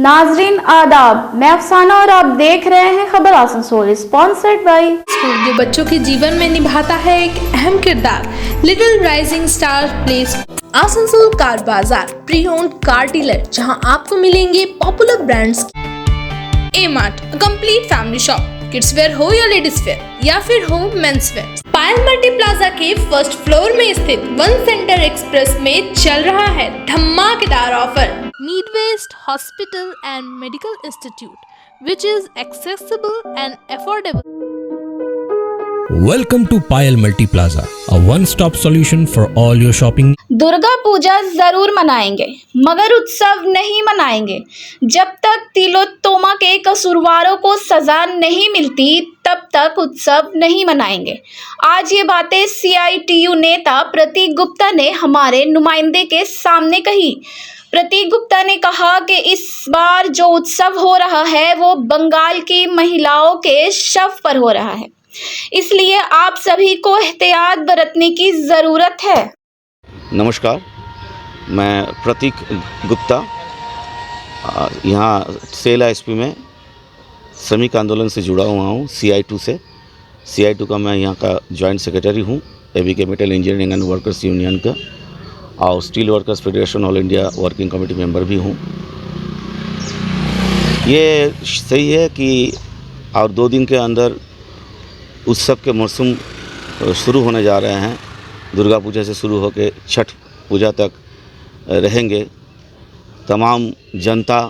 नाजरीन आदाब, मैं अफसाना और आप देख रहे हैं खबर आसनसोल, स्पॉन्सर्ड बाय स्कूल जो बच्चों के जीवन में निभाता है एक अहम किरदार। Little rising star place Asansol car Bazaar, pre owned car dealer, जहां आपको मिलेंगे popular brands. A mart, complete family shop, kids wear हो या लेडीज वेयर या फिर हो men's wear. Payal multi plaza के फर्स्ट फ्लोर में स्थित वन सेंटर एक्सप्रेस में चल रहा है धमाकेदार offer. Midwest Hospital and Medical Institute, which is accessible and affordable. Welcome to Payal Multi Plaza, a one-stop solution for all your shopping. Durga Puja जरूर मनाएंगे मगर उत्सव नहीं मनाएंगे। जब तक तिलोत्तमा के कसूरवारों को सजा नहीं मिलती तब तक उत्सव नहीं मनाएंगे। आज ये बातें CITU नेता प्रतीक गुप्ता ने हमारे नुमाइंदे के सामने कही। प्रतीक गुप्ता ने कहा कि इस बार जो उत्सव हो रहा है वो बंगाल की महिलाओं के शव पर हो रहा है, इसलिए आप सभी को एहतियात बरतने की ज़रूरत है। नमस्कार, मैं प्रतीक गुप्ता यहाँ सेल SP में श्रमिक आंदोलन से जुड़ा हुआ हूँ। CITU से CITU का मैं यहाँ का जॉइंट सेक्रेटरी हूँ, ABK metal engineering and workers union का, और steel workers federation all India working committee member भी हूँ। ये सही है कि और 2 दिन के अंदर उत्सव के मौसम शुरू होने जा रहे हैं। दुर्गा पूजा से शुरू होकर छठ पूजा तक रहेंगे। तमाम जनता,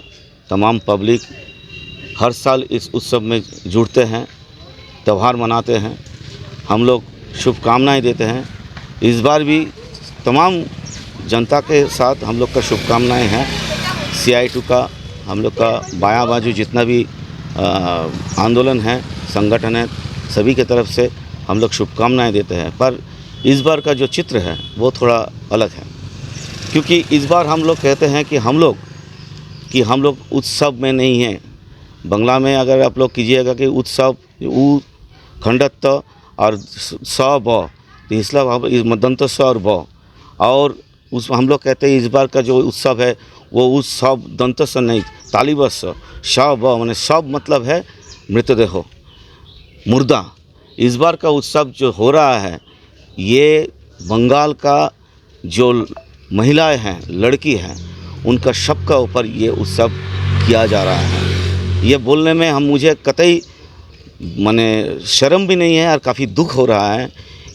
तमाम पब्लिक हर साल इस उत्सव में जुड़ते हैं, त्यौहार मनाते हैं, हम लोग शुभकामनाएं देते हैं। इस बार भी तमाम जनता के साथ हम लोग का शुभकामनाएं हैं। CITU का, हम लोग का बायां बाजू जितना भी आंदोलन है, संगठन है, सभी के तरफ से हम लोग शुभकामनाएं देते हैं। पर इस बार का जो चित्र है वो थोड़ा अलग है, क्योंकि इस बार हम लोग कहते हैं कि हम लोग उत्सव में नहीं हैं। बंगला में अगर आप लोग कीजिएगा कि उत्सव उ खंडत्व और स ब, इसला दंत स और ब, और उस हम लोग कहते हैं इस बार का जो उत्सव है वो उत्सव दंत स नहीं, तालिबस श ब, माने सब मतलब है मृतदेह, मुर्दा। इस बार का उत्सव जो हो रहा है ये बंगाल का जो महिलाएं हैं, लड़की हैं, उनका शव का ऊपर ये उत्सव किया जा रहा है। ये बोलने में मुझे कतई माने शर्म भी नहीं है और काफ़ी दुख हो रहा है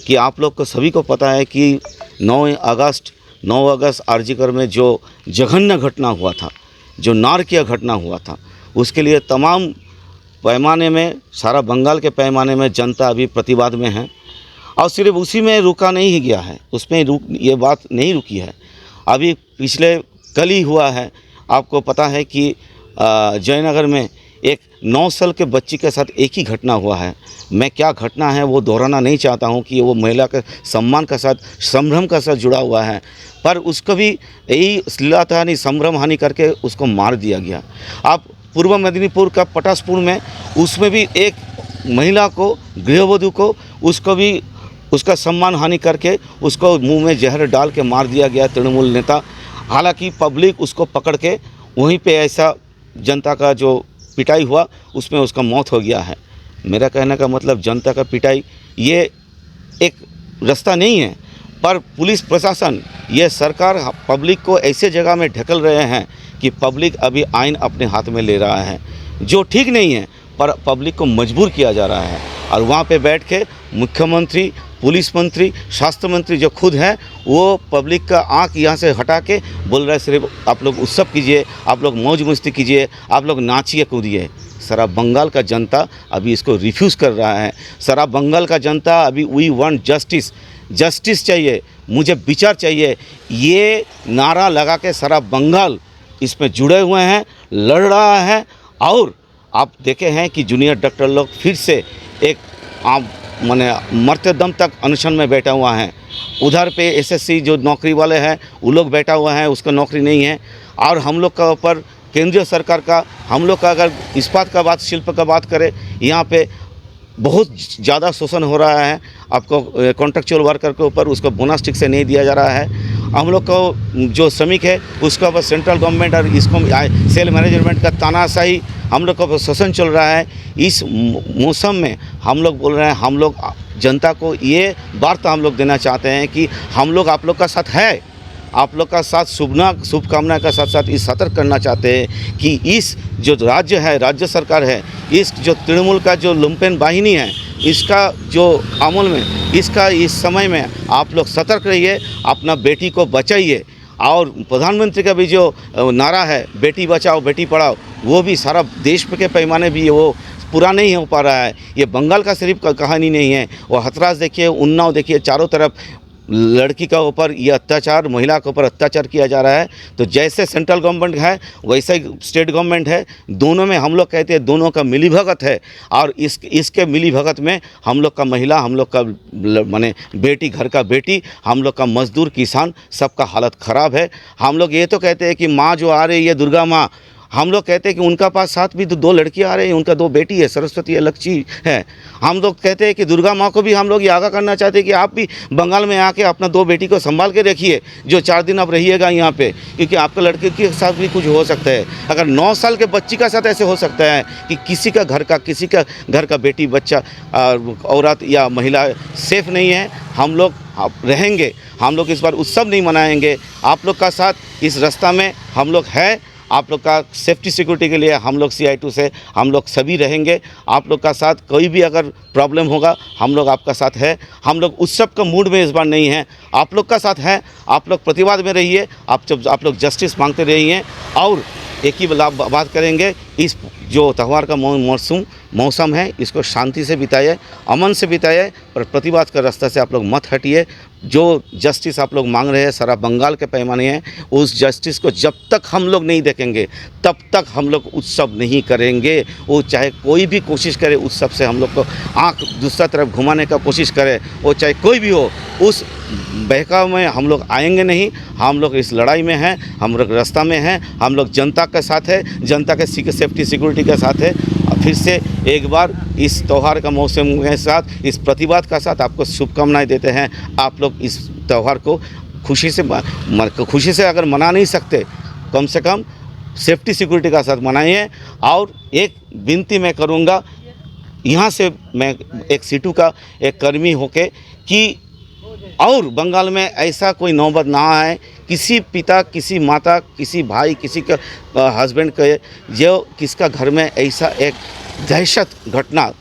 कि आप लोग को सभी को पता है कि 9 अगस्त आरजीकर में जो जघन्य घटना हुआ था, जो नारकीय घटना हुआ था, उसके लिए तमाम पैमाने में, सारा बंगाल के पैमाने में जनता अभी प्रतिवाद में है। और सिर्फ उसी में रुका नहीं गया है, उसमें ये बात नहीं रुकी है। अभी पिछले कल ही हुआ है, आपको पता है कि जयनगर में एक 9 साल के बच्ची के साथ एक ही घटना हुआ है। मैं क्या घटना है वो दोहराना नहीं चाहता हूँ कि वो महिला के सम्मान के साथ, संभ्रम के साथ जुड़ा हुआ है, पर उसको भी यही अश्लीलता संभ्रम हानि करके उसको मार दिया गया। आप पूर्व मेदिनीपुर का पटासपुर में उसमें भी एक महिला को, गृहवधू को, उसको भी उसका सम्मान हानि करके उसको मुंह में जहर डाल के मार दिया गया तृणमूल नेता। हालांकि पब्लिक उसको पकड़ के वहीं पे ऐसा जनता का जो पिटाई हुआ उसमें उसका मौत हो गया है। मेरा कहने का मतलब जनता का पिटाई ये एक रास्ता नहीं है, पर पुलिस प्रशासन, ये सरकार पब्लिक को ऐसे जगह में ढकेल रहे हैं कि पब्लिक अभी आइन अपने हाथ में ले रहा है, जो ठीक नहीं है, पर पब्लिक को मजबूर किया जा रहा है। और वहाँ पे बैठ के मुख्यमंत्री, पुलिस मंत्री, स्वास्थ्य मंत्री जो खुद हैं, वो पब्लिक का आंख यहाँ से हटा के बोल रहे हैं सिर्फ आप लोग उत्सव कीजिए, आप लोग मौज मस्ती कीजिए, आप लोग नाचिए कूदिए। सारा बंगाल का जनता अभी इसको रिफ्यूज़ कर रहा है। सारा बंगाल का जनता अभी वी वांट जस्टिस, जस्टिस चाहिए, मुझे विचार चाहिए, ये नारा लगा के सारा बंगाल इसमें जुड़े हुए हैं, लड़ रहा है। और आप देखे हैं कि जूनियर डॉक्टर लोग फिर से एक माने मरते दम तक अनशन में बैठा हुआ है। उधर पे SSC जो नौकरी वाले हैं वो लोग बैठा हुआ है, उसका नौकरी नहीं है। और हम लोग का ऊपर केंद्रीय सरकार का, हम लोग का अगर इस्पात का बात, शिल्प का बात करें, यहाँ पे बहुत ज़्यादा शोषण हो रहा है। आपको कॉन्ट्रेक्चुअल वर्कर के ऊपर उसको बोनस ठीक से नहीं दिया जा रहा है। हम लोग को जो श्रमिक है उसके ऊपर सेंट्रल गवर्नमेंट और इसको सेल मैनेजमेंट का तानाशाही हम लोग का शोषण चल रहा है। इस मौसम में हम लोग बोल रहे हैं, हम लोग जनता को ये वार्ता हम लोग देना चाहते हैं कि हम लोग आप लोग का साथ है, आप लोग का साथ शुभकामना का साथ साथ इस सतर्क करना चाहते हैं कि इस जो राज्य है, राज्य सरकार है, इस जो तृणमूल का जो लुम्पेन बाहिनी है, इसका जो अमल में इसका इस समय में आप लोग सतर्क रहिए, अपना बेटी को बचाइए। और प्रधानमंत्री का भी जो नारा है बेटी बचाओ बेटी पढ़ाओ, वो भी सारा देश के पैमाने भी वो पूरा नहीं हो पा रहा है। ये बंगाल का सिर्फ कहानी नहीं है, वो हथरास देखिए, उन्नाव देखिए, चारों तरफ लड़की का ऊपर ये अत्याचार, महिला के ऊपर अत्याचार किया जा रहा है। तो जैसे सेंट्रल गवर्नमेंट है वैसे ही स्टेट गवर्नमेंट है, दोनों में हम लोग कहते हैं दोनों का मिलीभगत है। और इसके मिलीभगत में हम लोग का महिला, हम लोग का माने बेटी, घर का बेटी, हम लोग का मजदूर, किसान, सबका हालत ख़राब है। हम लोग ये तो कहते हैं कि माँ जो आ रही है दुर्गा माँ, हम लोग कहते हैं कि उनका पास साथ भी तो 2 लड़कियां आ रही हैं, उनका 2 बेटी है, सरस्वती है, लक्ष्मी है। हम लोग कहते हैं कि दुर्गा माँ को भी हम लोग ये आगाह करना चाहते हैं कि आप भी बंगाल में आके अपना 2 बेटी को संभाल के रखिए, जो 4 दिन आप रहिएगा यहाँ पे, क्योंकि आपके लड़के के साथ भी कुछ हो सकता है। अगर 9 साल के बच्ची का साथ ऐसे हो सकता है कि किसी का घर का बेटी, बच्चा, औरत या महिला सेफ नहीं है, हम लोग रहेंगे। हम लोग इस बार उत्सव नहीं मनाएंगे, आप लोग का साथ इस रास्ता में हम लोग है। आप लोग का सेफ्टी सिक्योरिटी के लिए हम लोग CI2 से हम लोग सभी रहेंगे। आप लोग का साथ कोई भी अगर प्रॉब्लम होगा हम लोग आपका साथ है। हम लोग उत्सव का मूड में इस बार नहीं है, आप लोग का साथ है। आप लोग प्रतिवाद में रहिए, आप लोग जस्टिस मांगते रहिए। और एक ही बात करेंगे, इस जो त्यौहार का मौसम है इसको शांति से बिताइए, अमन से बिताइए, पर प्रतिवाद का रास्ता से आप लोग मत हटिए। जो जस्टिस आप लोग मांग रहे हैं सारा बंगाल के पैमाने हैं, उस जस्टिस को जब तक हम लोग नहीं देखेंगे तब तक हम लोग उत्सव नहीं करेंगे। वो चाहे कोई भी कोशिश करे उत्सव से हम लोग को आँख दूसरा तरफ घुमाने का कोशिश करे, वो चाहे कोई भी हो, उस बहकाव में हम लोग आएंगे नहीं। हम लोग इस लड़ाई में हैं, हम लोग रास्ता में हैं, हम लोग जनता के साथ है, जनता के सेफ्टी सिक्योरिटी के साथ है। फिर से एक बार इस त्यौहार का मौसम के साथ, इस प्रतिवाद का साथ आपको शुभकामनाएं देते हैं। आप लोग इस त्यौहार को खुशी से अगर मना नहीं सकते, कम से कम सेफ्टी सिक्योरिटी का साथ मनाइए। और एक विनती मैं करूँगा यहाँ से, मैं एक सीटू का एक कर्मी होके, कि और बंगाल में ऐसा कोई नौबत ना आए, किसी पिता, किसी माता, किसी भाई, किसी का हस्बैंड के जो किसका घर में ऐसा एक दहशत घटना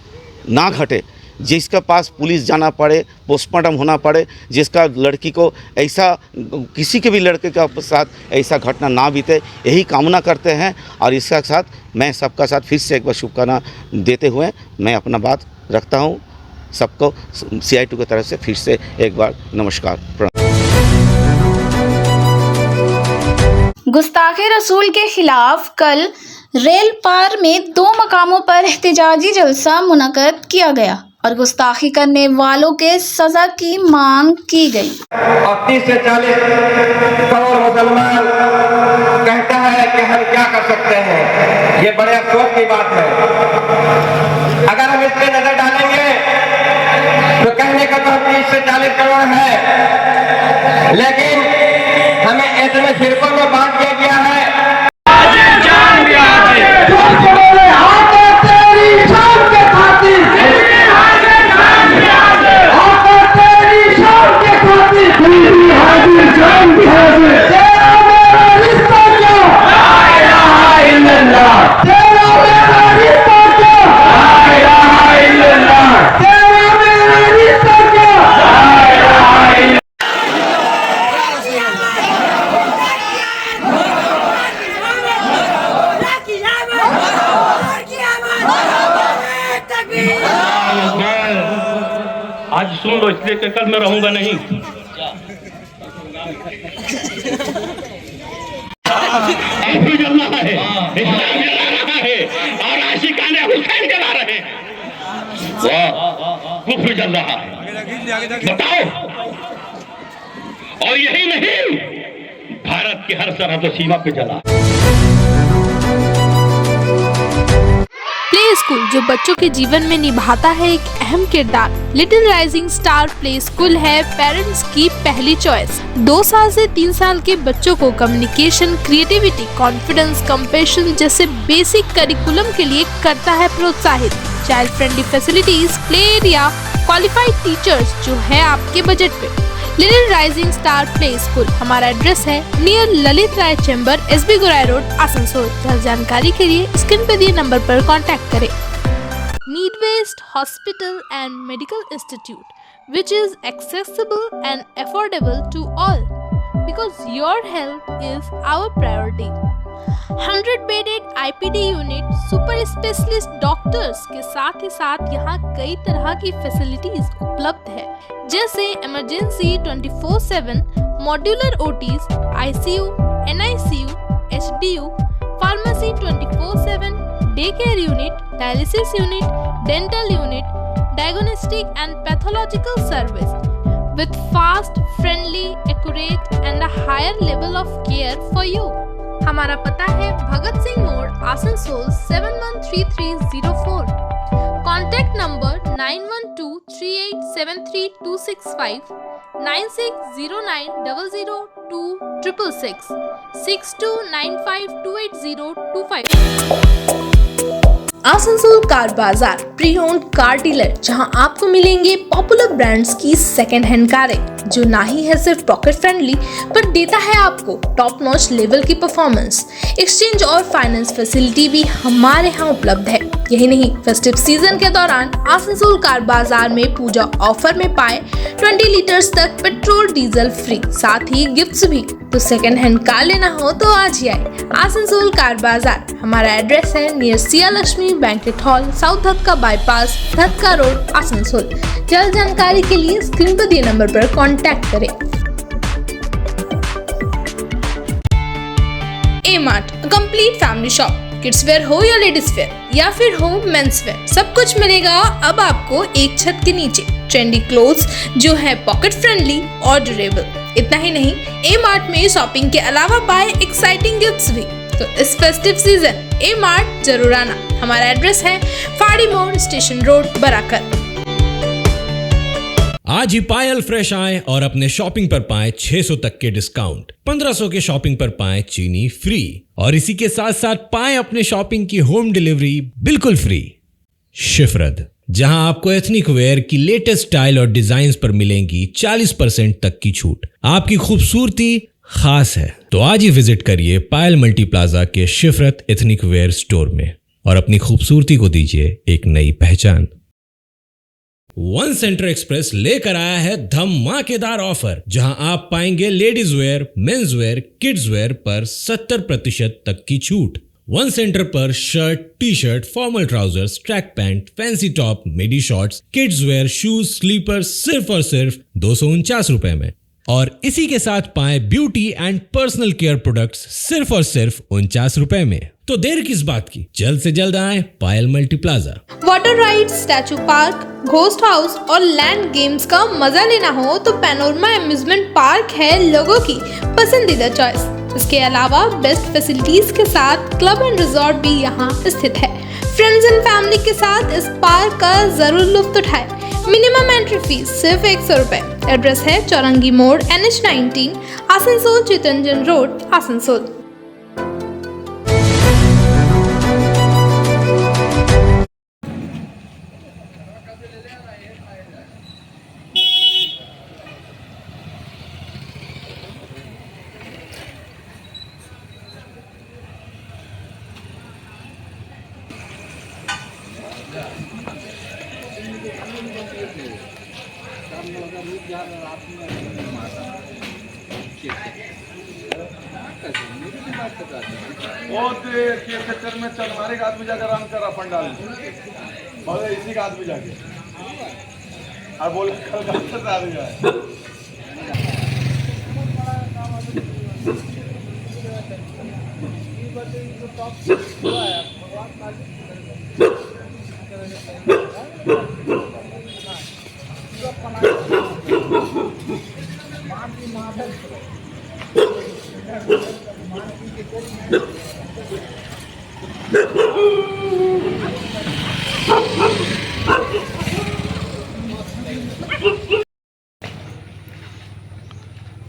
ना घटे, जिसके पास पुलिस जाना पड़े, पोस्टमार्टम होना पड़े, जिसका लड़की को ऐसा, किसी के भी लड़के के साथ ऐसा घटना ना बीते, यही कामना करते हैं। और इसके साथ मैं सबका साथ फिर से एक बार शुभकामना देते हुए मैं अपना बात रखता हूँ। सबको CI2 की तरफ से फिर से एक बार नमस्कार, प्रणाम। गुस्ताखे रसूल के खिलाफ कल रेल पार में 2 मकामों पर एहतजाजी जलसा मुनक्कद किया गया और गुस्ताखी करने वालों के सजा की मांग की गई। 30 से 40 करोड़ मुसलमान कहता है कि हम क्या कर सकते हैं, ये बड़े अफसोस की बात है। अगर हम इस पे नजर डालेंगे तो कहने का तो 30 से 40 करोड़ है, लेकिन हमें इतने फिरकों में बांट दिया गया है। आज सुन लो, इसलिए कि कल मैं रहूंगा नहीं। कुफर जला है, इस्लाम जला रहा है और आशिकाने हुसैन जला रहे हैं। वाह, कुफर जल रहा है, बताओ। और यही नहीं, भारत की हर सरहद सीमा पे जला। प्ले स्कूल जो बच्चों के जीवन में निभाता है एक अहम किरदार। Little rising star play school है पेरेंट्स की पहली चॉइस। 2 साल से 3 साल के बच्चों को कम्युनिकेशन, क्रिएटिविटी, कॉन्फिडेंस, कंपैशन जैसे बेसिक करिकुलम के लिए करता है प्रोत्साहित। Child friendly facilities, play area, qualified teachers जो है आपके बजट पे। Little rising star play school, हमारा एड्रेस है नियर ललित राय चैम्बर, SB गोराई रोड, आसनसोल। ज्यादा जानकारी के लिए स्क्रीन पर दिए नंबर पर कांटेक्ट करें। Midwest Hospital and Medical Institute, which is accessible and affordable to all, because your health is our priority. 100-bedded IPD unit, super specialist doctors के साथ ही साथ यहाँ कई तरह की फैसिलिटीज उपलब्ध है, जैसे emergency 24/7, modular OTs, ICU, NICU, HDU, pharmacy 24/7, day care unit, dialysis unit, dental unit, diagnostic and pathological service with fast, friendly, accurate and a higher level of care for you. हमारा पता है भगत सिंह मोड़, Asansol 713304। Contact number 9123873265, 9609002666, 6295280255। Asansol car Bazaar pre owned car dealer, जहां आपको मिलेंगे popular brands की second hand कारें, जो ना ही है सिर्फ पॉकेट फ्रेंडली पर देता है आपको टॉप नॉच लेवल की परफॉर्मेंस। एक्सचेंज और फाइनेंस फैसिलिटी भी हमारे यहाँ उपलब्ध है। यही नहीं, फेस्टिव सीजन के दौरान आसनसोल कार बाजार में पूजा ऑफर में पाए 20 लीटर्स तक पेट्रोल डीजल फ्री, साथ ही गिफ्ट्स भी। तो सेकंड हैंड कार लेना हो तो आज ही आए आसनसोल कार बाजार। हमारा एड्रेस है near Siya Lakshmi banquet hall, south धक्का बाईपास, धक्का रोड, आसनसोल। जल्द जानकारी के लिए स्क्रीन पर दिए नंबर पर कांटेक्ट करें। A mart, complete family shop. Kids wear हो या लेडीज वेयर या फिर हो मेंस वेयर, सब कुछ मिलेगा अब आपको एक छत के नीचे। ट्रेंडी क्लोथ्स जो है पॉकेट फ्रेंडली और ड्यूरेबल। इतना ही नहीं, ए मार्ट में शॉपिंग के अलावा पाए एक्साइटिंग गिफ्ट्स भी। तो इस फेस्टिव सीजन ए मार्ट जरूर आना। हमारा एड्रेस है फाड़ी मोड़, स्टेशन रोड, बराकर। आज ही पायल फ्रेश आए और अपने शॉपिंग पर पाएं 600 तक के डिस्काउंट। 1500 के शॉपिंग पर पाएं चीनी फ्री, और इसी के साथ साथ पाएं अपने शॉपिंग की होम डिलीवरी बिल्कुल फ्री। शिफरत, जहां आपको एथनिक वेयर की लेटेस्ट स्टाइल और डिजाइन पर मिलेंगी 40% तक की छूट। आपकी खूबसूरती खास है तो आज ही विजिट करिए पायल मल्टी प्लाजा के शिफरत एथनिक वेयर स्टोर में और अपनी खूबसूरती को दीजिए एक नई पहचान। वन सेंटर एक्सप्रेस लेकर आया है धमाकेदार ऑफर, जहां आप पाएंगे ladies wear, men's wear, kids wear पर 70% तक की छूट। वन सेंटर पर shirt, T shirt, formal trousers, track pant, fancy top, midi shorts, kids wear, shoes, slipper सिर्फ और सिर्फ 249 रुपए में। और इसी के साथ पाए beauty and personal care products सिर्फ और सिर्फ 49 रुपए में। तो देर किस बात की, जल्द से जल्द आए Payal multi plaza. Water ride, statue park, ghost house और लैंड गेम्स का मजा लेना हो तो पैनोरमा अम्यूजमेंट पार्क है लोगों की पसंदीदा चॉइस। इसके अलावा बेस्ट फैसिलिटीज के साथ क्लब एंड रिजॉर्ट भी यहाँ स्थित है। फ्रेंड्स एंड फैमिली के साथ इस पार्क का जरूर लुत्फ उठाए। मिनिमम एंट्री फीस सिर्फ 100 रुपए। एड्रेस है चौरंगी मोड़, NH19, आसनसोल, चितरंजन रोड, आसनसोल। के चक्कर में चल हमारे आदमी जाकर आराम कर रहा पंडाल बोले इसी का आदमी जाके और बोले कल का आ रही है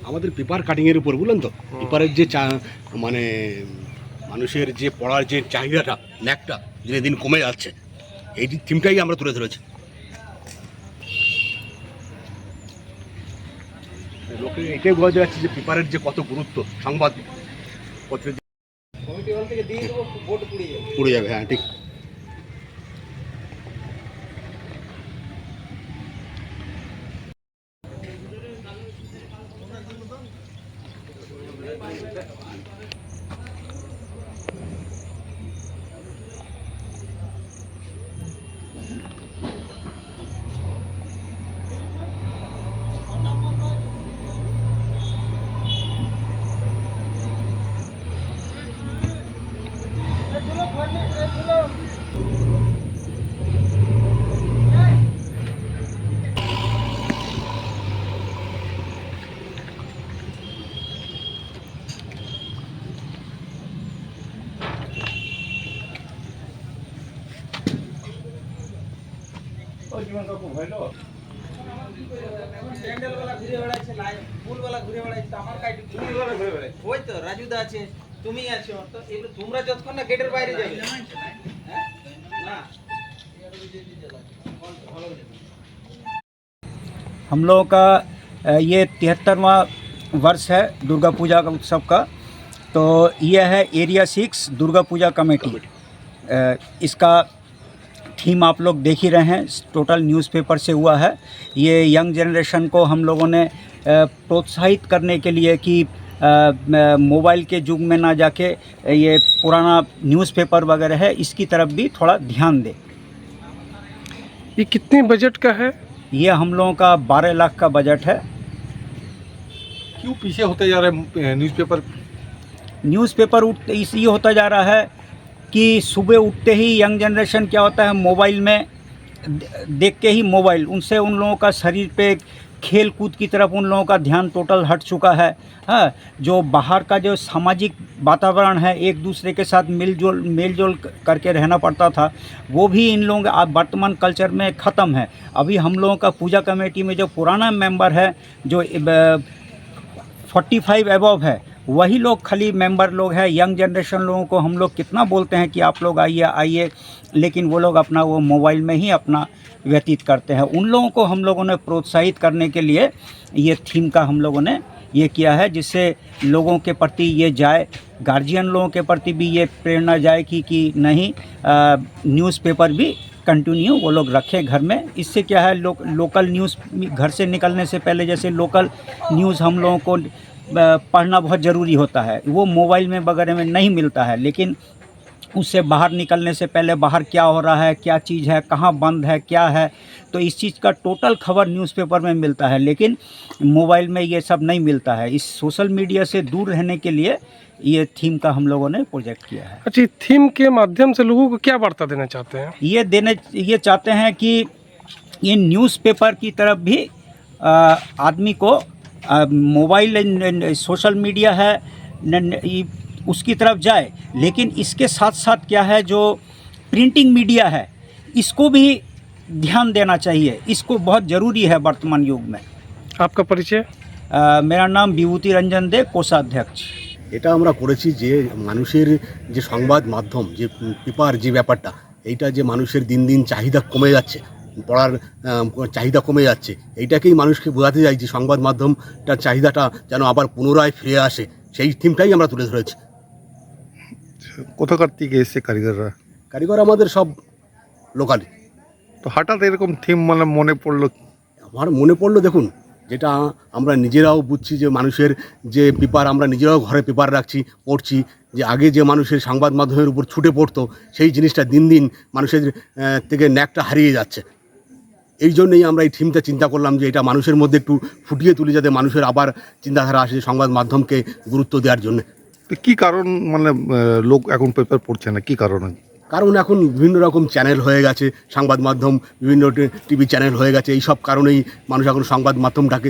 আমাদের পেপার কাটিংয়ের উপর বুঝলেন তো, পেপারের যে মানে মানুষের যে পড়ার যে চাহিদাটা ন্যাকটা দিনে দিন কমে যাচ্ছে, এই থিমটাই আমরা তুলে ধরেছি। লোকে এটাই বোঝা যাচ্ছে যে পেপারের যে কত গুরুত্ব, সংবাদপত্রের পুড়ে যাবে। হ্যাঁ ঠিক। ওই তো রাজুদা আছে, তুমি আছো, তো এগুলো তোমরা যতক্ষণ না গেটের বাইরে যাবে না। हम लोगों का ये 73वां वर्ष है दुर्गा पूजा का उत्सव का। तो ये है एरिया 6 दुर्गा पूजा कमेटी। इसका थीम आप लोग देख ही रहे हैं, टोटल न्यूज़पेपर से हुआ है। ये यंग जनरेशन को हम लोगों ने प्रोत्साहित करने के लिए कि मोबाइल के युग में ना जाके ये पुराना न्यूज़पेपर वगैरह है इसकी तरफ भी थोड़ा ध्यान दें। ये कितने बजट का है? ये हम लोगों का 12 लाख का बजट है। क्यों पीछे होते जा रहे हैं न्यूज़पेपर इसलिए होता जा रहा है कि सुबह उठते ही यंग जनरेशन क्या होता है, मोबाइल में देख के ही मोबाइल, उनसे उन लोगों का शरीर पे खेल कूद की तरफ उन लोगों का ध्यान टोटल हट चुका है। हाँ, जो बाहर का जो सामाजिक वातावरण है, एक दूसरे के साथ मेल जोल करके रहना पड़ता था, वो भी इन लोगों का वर्तमान कल्चर में ख़त्म है। अभी हम लोगों का पूजा कमेटी में जो पुराना मेंबर है, जो 45 एबव है, वही लोग खाली मेंबर लोग हैं। यंग जनरेशन लोगों को हम लोग कितना बोलते हैं कि आप लोग आइए आइए, लेकिन वो लोग अपना वो मोबाइल में ही अपना व्यतीत करते हैं। उन लोगों को हम लोगों ने प्रोत्साहित करने के लिए ये थीम का हम लोगों ने ये किया है, जिससे लोगों के प्रति ये जाए, गार्जियन लोगों के प्रति भी ये प्रेरणा जाए कि नहीं, न्यूज़पेपर भी कंटिन्यू वो लोग रखें घर में। इससे क्या है, लोकल न्यूज़ घर से निकलने से पहले जैसे लोकल न्यूज़ हम लोगों को पढ़ना बहुत ज़रूरी होता है, वो मोबाइल में वगैरह में नहीं मिलता है, लेकिन उससे बाहर निकलने से पहले बाहर क्या हो रहा है, क्या चीज़ है, कहाँ बंद है, क्या है, तो इस चीज़ का टोटल खबर न्यूज़पेपर में मिलता है, लेकिन मोबाइल में ये सब नहीं मिलता है। इस सोशल मीडिया से दूर रहने के लिए ये थीम का हम लोगों ने प्रोजेक्ट किया है। अच्छा, थीम के माध्यम से लोगों को क्या वार्ता देना चाहते हैं? ये चाहते हैं कि ये न्यूज़पेपर की तरफ भी आदमी को मोबाइल सोशल मीडिया है उसकी तरफ जाए, लेकिन इसके साथ साथ क्या है, जो प्रिंटिंग मीडिया है इसको भी ध्यान देना चाहिए। इसको बहुत ज़रूरी है वर्तमान युग में। आपका परिचय? मेरा नाम विभूति रंजन दे, कोषाध्यक्ष। এটা আমরা করেছি যে মানুষের যে সংবাদ মাধ্যম, যে পেপার, যে ব্যাপারটা, এইটা যে মানুষের দিন দিন চাহিদা কমে যাচ্ছে, পড়ার চাহিদা কমে যাচ্ছে, এইটাকেই মানুষকে বোঝাতে চাই যে সংবাদ মাধ্যমটার চাহিদাটা যেন আবার পুনরায় ফিরে আসে, সেই থিমটাই আমরা তুলে ধরেছি। কোথাকার থেকে এসছে কারিগররা? কারিগর আমাদের সব লোকালি। তো হঠাৎ এরকম থিম মানে মনে পড়লো? আমার মনে পড়লো, দেখুন, যেটা আমরা নিজেরাও বুঝছি যে মানুষের যে পেপার, আমরা নিজেরাও ঘরে পেপার রাখছি, পড়ছি, যে আগে যে মানুষের সংবাদ মাধ্যমের উপর ছুটে পড়তো, সেই জিনিসটা দিন দিন মানুষের থেকে ন্যাকটা হারিয়ে যাচ্ছে। এই জন্যই আমরা এই থিমটা চিন্তা করলাম যে এটা মানুষের মধ্যে একটু ফুটিয়ে তুলি, যাতে মানুষের আবার চিন্তাধারা আসে সংবাদ মাধ্যমকে গুরুত্ব দেওয়ার জন্য। কি কারণ মানে লোক এখন পেপার পড়ছে না, কি কারণ? কারণ এখন বিভিন্ন রকম চ্যানেল হয়ে গেছে, সংবাদ মাধ্যম বিভিন্ন টিভি চ্যানেল হয়ে গেছে, এই সব কারণেই মানুষ এখন সংবাদ মাধ্যমটাকে,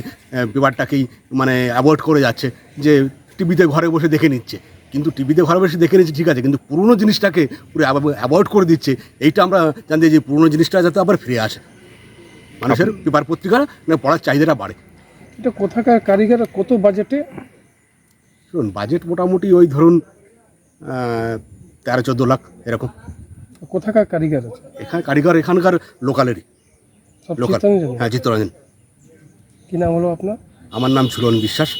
পেপারটাকেই মানে অ্যাভয়েড করে যাচ্ছে, যে টিভিতে ঘরে বসে দেখে নিচ্ছে। কিন্তু টিভিতে ঘরে বসে দেখে নিচ্ছে ঠিক আছে, কিন্তু পুরনো জিনিসটাকে পুরো অ্যাভয়েড করে দিচ্ছে। এইটা আমরা জানতে যে পুরনো জিনিসটা যাতে আবার ফিরে আসে, মানুষের পেপার পত্রিকা পড়ার চাহিদাটা বাড়ে। এটা কোথাকার কারিগর, কত বাজেটে? শুনুন, বাজেট মোটামুটি ওই ধরুন 13-14 লাখ এরকম। কোথাকার কারিগর আছে? এখানে কারিগর এখানকার লোকালেরই। সব লোকাল, চিত্তরঞ্জন? হ্যাঁ চিত্তরঞ্জন। কি নাম হলো আপনার? আমার নাম ঝুলন বিশ্বাস।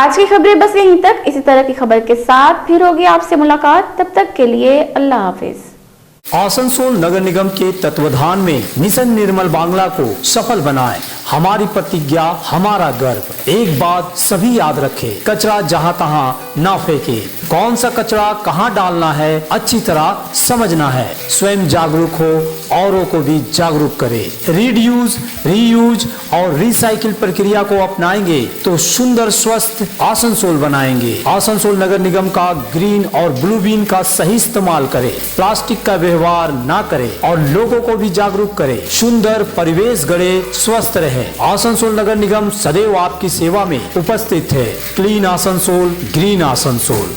आज की खबरें बस यहीं तक। इसी तरह की खबर के साथ फिर होगी आपसे मुलाकात। तब तक के लिए अल्लाह हाफिज। आसनसोल नगर निगम के तत्वाधान में मिशन निर्मल बांग्ला को सफल बनाएं। हमारी प्रतिज्ञा, हमारा गर्व। एक बात सभी याद रखें, कचरा जहां तहां ना फेंके। कौन सा कचरा कहां डालना है अच्छी तरह समझना है। स्वयं जागरूक हो, औरों को भी जागरूक करें। रीड्यूज, रीयूज और रिसाइकिल प्रक्रिया को अपनाएंगे तो सुंदर स्वस्थ आसनसोल बनाएंगे। आसनसोल नगर निगम का ग्रीन और ब्लू बीन का सही इस्तेमाल करें। प्लास्टिक का व्यवहार ना करें और लोगों को भी जागरूक करें। सुंदर परिवेश गढ़े, स्वस्थ रहे। आसनसोल नगर निगम सदैव आपकी सेवा में उपस्थित है। Clean Asansol, green Asansol.